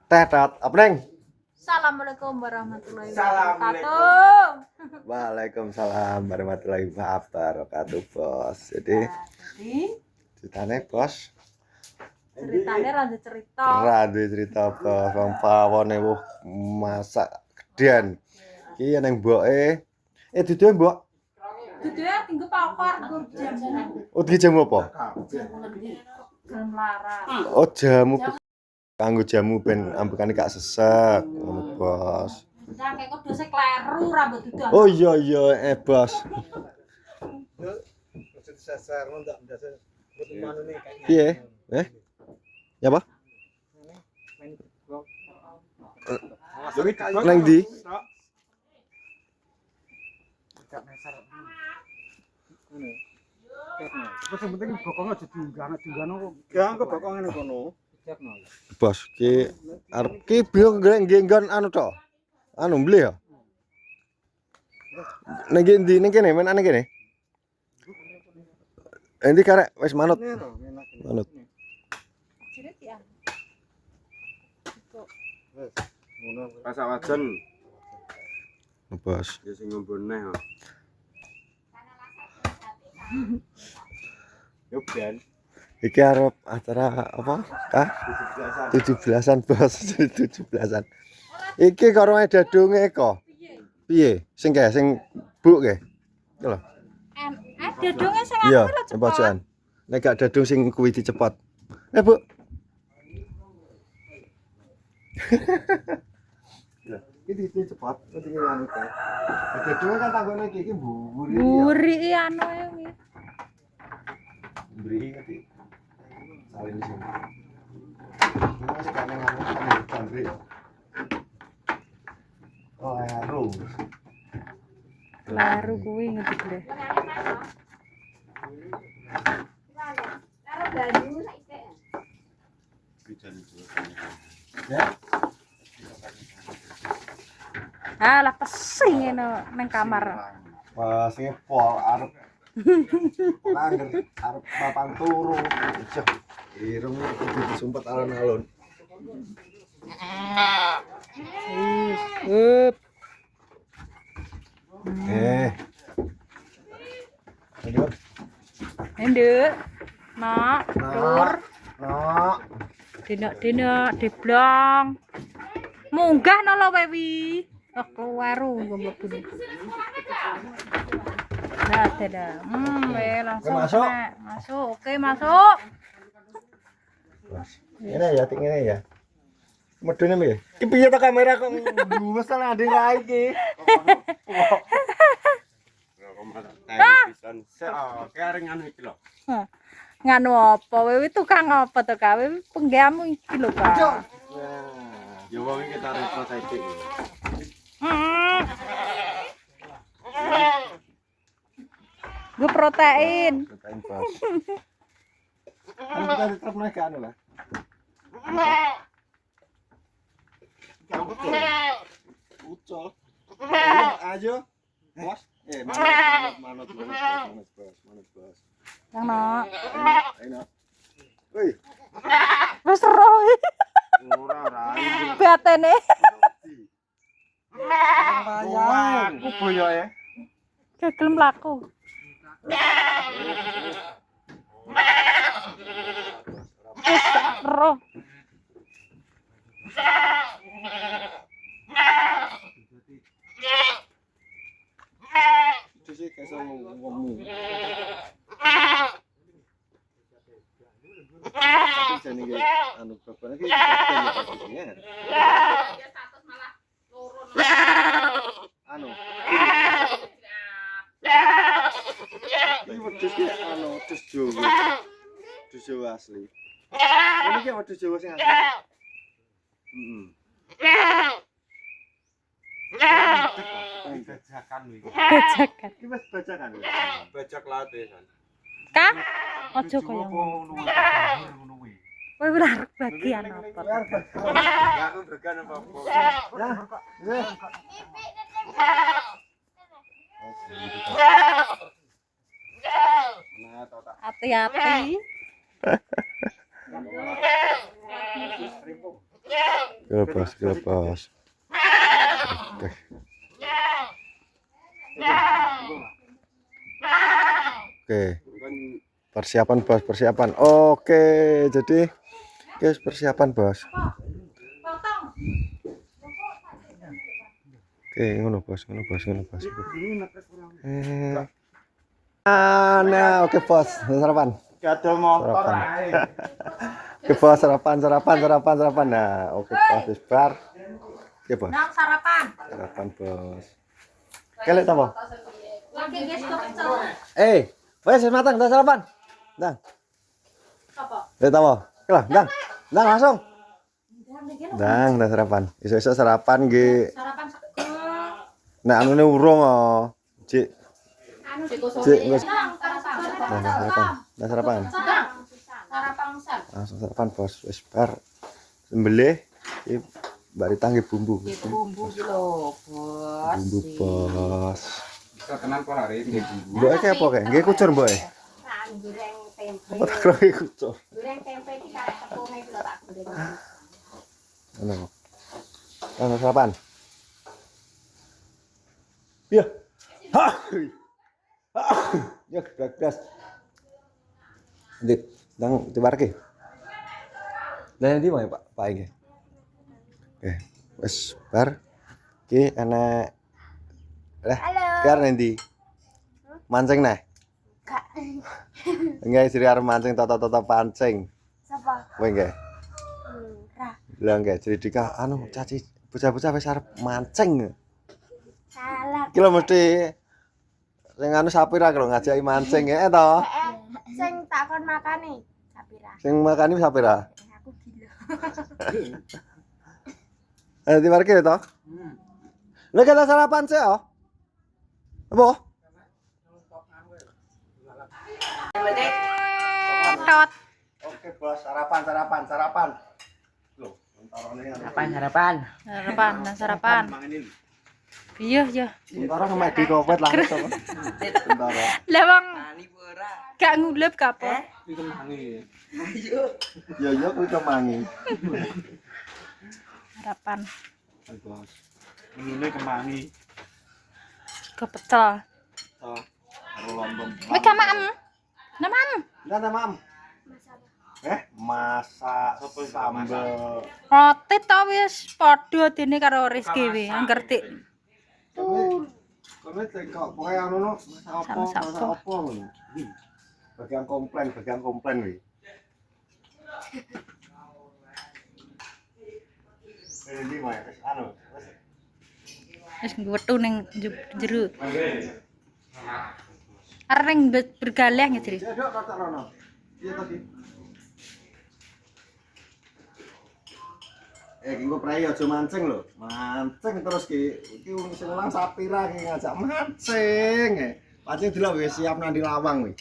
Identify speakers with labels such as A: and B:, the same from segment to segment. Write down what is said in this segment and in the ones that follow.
A: Tetot, apa neng?
B: Assalamualaikum warahmatullahi wabarakatuh.
A: Waalaikumsalam warahmatullahi wabarakatuh, bos. Jadi ceritanya bos.
B: Ceritanya
A: Rada cerita bos. Wong pawone masak gedean. Iki neng mboke. Duduhe mbok.
B: Duduhe tinggu pakor jamu.
A: Oh, iki jamu apa?
B: Jamu larang.
A: Oh, jamu kanggo jamu ben ambekane gak sesek ngono, bos.
B: Nah, kayak kuduse kleru rambut dudu.
A: Oh iya bos. Piye? Ya apa? Nang ndi?
C: Wis penting bokonge aja diunggah-unggahno kok. Gak kok bokonge nang kono.
A: Bos, ki arep ki bingung nggon anu tok. Anu beli ya? Ning ndi ning kene menane kene? Endi karek wis manut. Manut.
C: Pasak wajan.
A: Bos.
C: Ya sing ngombo neh. Yo ben.
A: Iki arep acara apa? Kah? 17-an bos, 17-an. Iki karo dadunge kok. Piye? Sing buk ke? Iki lho.
B: Dadunge sing
A: Iya,
B: aku lho cepet.
A: pojokan. Nek gak dadung sing kuwi dicepot. Bu. Lah, iki dicepot, iki anu kae. Dadunge kan tanggone iki mburi.
B: Mburi anu iki.
A: Mburi iki. Salin di sini. Ini masih kan yang anu Andri. Oh, Aero.
B: Laru kuwi ngerti deh.
A: Ya.
B: Alah pesing nang kamar.
A: Pas ngepol arep langgar arep papan turu. Irung iki disumpet alon-alon.
B: Hup.
A: Aduh.
B: Nduk. Nak, tur.
A: Nok.
B: Dina diblong. Munggah no lo Wewi. Oh, keluaru gombok dulu. Nah, dadah. Langsung
A: Masuk.
B: kena. Masuk. Oke, masuk.
A: Ini ya, ting ini ya. Medune piye? Ki piye to kamera kok duwes ana ndek ra iki.
C: Oke aringan iki lho.
B: Nganu apa? Wewi tukang apa to, Kak? Wewi penggamu iki lho, Kak.
C: Ya wong iki tak repot saiki.
B: Gue protein.
A: Protein bos. Kan kita tetap naik ke anu lah. Ucol. Ayo. Bos. Manut bos.
B: Yang no.
A: Ayo. Woi.
B: Wis roh.
C: Ora rai.
B: Batene.
C: Bayang. Ku boyoke.
B: Gagal mlaku. Roh.
A: Itu sih kayak sama ngomong. Tapi jadi kayak anu bapaknya kayak posisinya. Anu. Ini wedhus ki anu wedhus Jawa. Wedhus Jawa asli. Ini ki wedhus Jawa sing asli.
C: Bajakan iki.
B: Bajakan.
A: Iki wis bajakan.
C: Bajak late kan.
B: Kak, ojo kaya ngono.
C: ngono kuwi.
B: Kowe ora arep bagian apa?
C: Ya aku bergan apa-apa.
A: Ya.
B: Hati-hati.
A: Gilbos. Oke. Oke. Persiapan bos, persiapan. Oke, jadi guys persiapan bos. Oke, ngono bos. Nah, oke bos, sarapan.
C: Gadol motor
A: Sarapan.
C: ae.
A: Oke bos, sarapan. Nah, oke bos, wis bar. Oke bos.
B: Nang sarapan.
A: Sarapan bos. Kelek ta, Bos?
B: Lagi guys kok pecel.
A: Wes matang, dah sarapan. Dang.
B: Apa?
A: Lihat apa? Kelah, dang langsung. Dah sarapan. Iso-iso sarapan nggih.
B: Sarapan sego.
A: Nek anune urung oh. Cik. Cik wis. Dah sarapan.
B: Sarapan misal.
A: Langsung sarapan, Bos. Wis bar. Sembelih iki bari tangge bumbu.
B: Bumbu iki lho, Bos.
A: Bumbu, Bos.
C: Bisa tenan kok hari ini bumbu.
A: Mbok iki apa kae? Nggih kucur, Mbok.
D: Goreng tempe.
A: Apa tak kira kucur?
D: Goreng tempe iki karep tepung iki lho tak goreng.
A: Ono. Langsung sarapan. Iya. Hah. Ya, gas. Dit, nang dibarke. Lah ndi wae, Pak? Pak iki. Oke, wis bar. Iki enek kar nanti mancing neh.
D: Kak.
A: Enggak istri arep mancing toto pancing.
D: Sapa?
A: Kowe enggak?
D: Ra.
A: Lah enggak jadi dika anu caci bocah-bocah wis arep mancing.
D: Salah.
A: Iki lho mesti sing anu Sapira kalau ngajaki mancing ya to.
D: Sing takon makane Sapira.
A: Sing makani Sapira.
D: Aku gila.
A: Di parkir to. Lha kita sarapan sih oh. Apa?
B: Tot.
A: Oke, Bos, sarapan. Loh,
B: Sarapan. Sarapan. Iya.
A: Sementara sama di kopet langsung. Sementara.
B: Lah wong gak ngulep gak apa.
C: Iki mangi.
A: Ya kuwi kemangi.
B: Sarapan.
C: Bos. Ini kemangi.
B: Kepecel.
C: Oh, karo lontong.
B: Wis gak maem. Namam.
A: Ndak Mam. Masak sambel.
B: Roti to wis padha dene karo Rizky wi, ngerti.
A: Kowe kok pokoke anu no masak apa ngono. Bagian komplain wi. Ini mah anu.
B: Wis ngwetu ning jero. Arep ning bergalih ngejeri.
A: Ya dok tak rono. Iya tadi. Iki engko prei aja mancing lho. Mancing terus iki wong sing lang Sapira iki ngajak mancing. Pancing delok wis siap nang di lawang kuwi.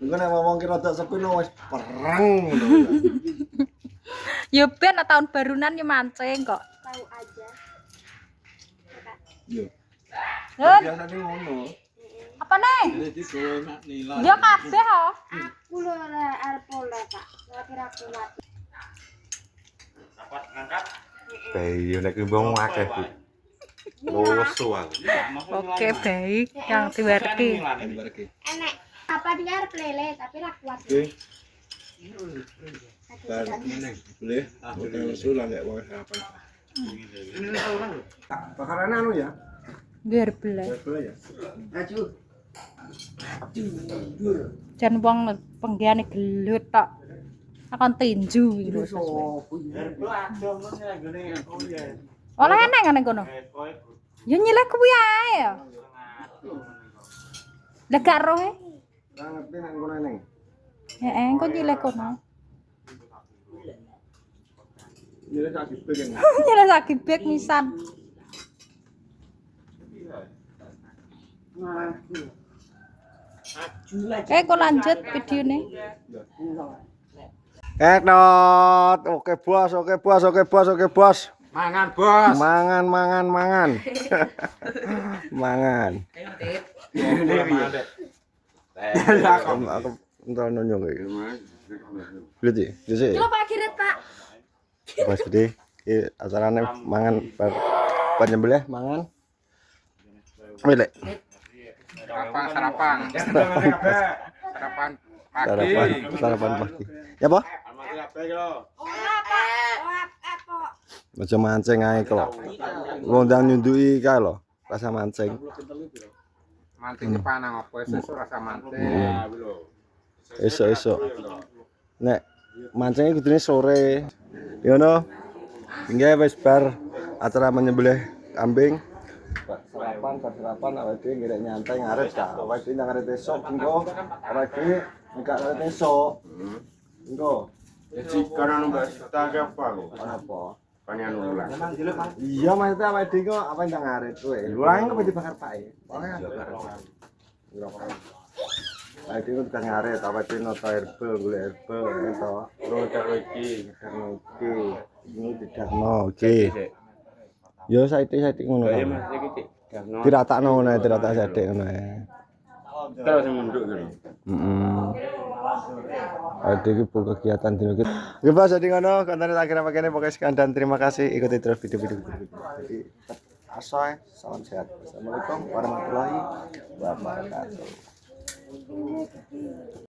A: Engko nek ngomong ki rada sepi no wis perang ngono.
B: Ya ben tahun barunan ya mancing kok.
D: Tahu aja.
A: Yo.
B: Nun,
A: Biasane ngono.
B: apa nih?
C: Jadi kowe nak nilai.
B: Ya kabeh oh.
D: Aku lho arep oleh, Kak. Kira kuat.
A: Bayi nek wong akeh Bu. Loso aku.
B: Oke, baik. Yang diwerki.
D: Enek. Apa dia arep lele tapi ra kuat.
A: Boleh. Udah lesu lah nek wong apa. Bakaran anu ya.
B: Biar belas.
A: Boleh ya. Aju.
B: Jan wong penggiane gelut tok. Akan tinju gitu. Oleh enek ngene kono. Ya nyileh kuwi ae ya. Lah gak roh e.
A: Ora ngerti nek ngono neng.
B: Heeh, kok nyileh kono.
A: Nyileh sak dibek ya.
B: Nyileh lagi bek nisan. Kok lanjut videonya.
A: Not. Oke bos.
C: Mangan, Bos.
A: Mangan. Mangan. Aku entar nonyo kayak. Gitu.
D: Coba Pak Kiret, Pak.
A: Bos gede. Iki acarane mangan penyembelih mangan. Milih.
E: Sarapan pagi.
A: Sarapan pagi. Ya, Pak? Aja mancing ae kok. Ngundang nyundui kae lho. Rasa mancing.
E: Mancing panang apa sesuk rasa mancing.
A: Esok-esok. Nek mancingnya kudune sore. Yono. Hingga wis bar acara menyembelih kambing. Sarapan awake dhewe ngerek nyantai ngaret ka. Awake dhewe ngaret esuk engko. Awake dhewe enggak ngaret esuk. Engko.
C: Jika anu Mbak Sita ke apa kok?
A: Apa?
C: Panyan ulah.
A: Iya maksudnya awake dhewe kok apa ndang ngaret kowe. Luang kok dibakar pake. Awake dhewe tukang ngaret, awake dhewe noto herbal, golek herbal ento.
C: Roda iki.
A: Ini tidak oke. Yo saiki ngono.
C: Ya Mas iki.
A: Diratakno ngono ae, diratak sithik ngono ae.
C: Terus munduk gitu.
A: Ada iki kegiatan dino iki. Nggih Pak, jadi ngono kontene tak kira pakene pokoknya sekian dan terima kasih ikuti terus video-video. Jadi asoy, salam sehat. Assalamualaikum warahmatullahi wabarakatuh.